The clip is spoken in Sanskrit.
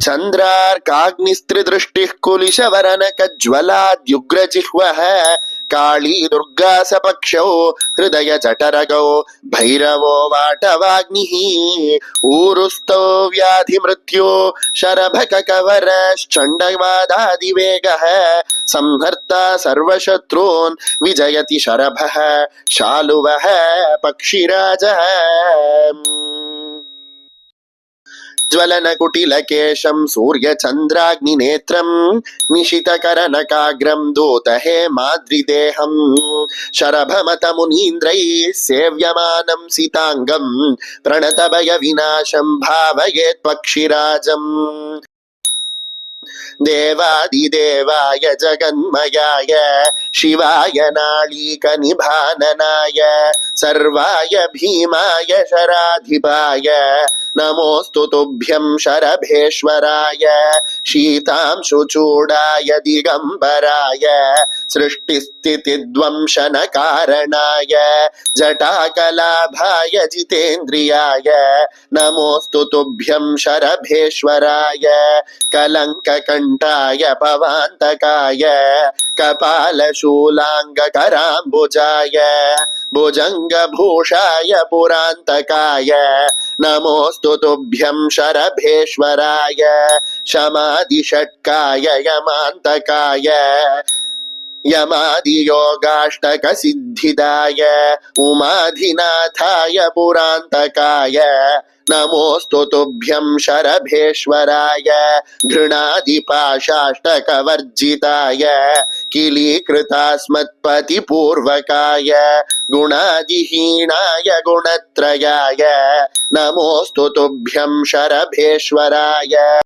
चन्द्रार्काग्निस्त्रिदृष्टिः कुलिशवरनकज्ज्वलाद्युग्रजिह्वः काली दुर्गा सपक्षौ हृदय जठरगौ भैरवो वाटवाग्निः ऊरुस्तौ व्याधिमृत्यो शरभककवरश्चण्डवादादिवेगः संहर्ता सर्वशत्रून् विजयति शरभः शालुवः पक्षिराजः ज्वलनकुटिलकेशं सूर्यचन्द्राग्निनेत्रं निशितकरनकाग्रं दूतहेमाद्रिदेहं शरभमतमुनीन्द्रैः सेव्यमानं सिताङ्गं प्रणतभयविनाशं भावयेत् पक्षिराजम् देवादिदेवाय जगन्मयाय शिवाय नाळीकनिभाननाय सर्वाय भीमाय शराधिपाय नमोऽस्तु तुभ्यं शरभेश्वराय शीतांशुचूडाय दिगम्बराय सृष्टिस्थितिध्वंसनकारणाय जटाकलाभाय जितेन्द्रियाय नमोऽस्तु तुभ्यं शरभेश्वराय कलङ्ककण्ठाय भवान्तकाय कपालशूलाङ्गकराम्बुजाय भुजङ्गभूषाय पुरान्तकाय नमोऽस्तु तुभ्यं शरभेश्वराय शमादिषट्काय यमान्तकाय यमादियोगाष्टकसिद्धिदाय उमाधिनाथाय पुरान्तकाय नमोऽस्तु तुभ्यं शरभेश्वराय घृणादिपाशाष्टकवर्जिताय किलीकृतास्मत्पतिपूर्वकाय गुणादिहीनाय गुणत्रयाय नमोऽस्तु तुभ्यं शरभेश्वराय।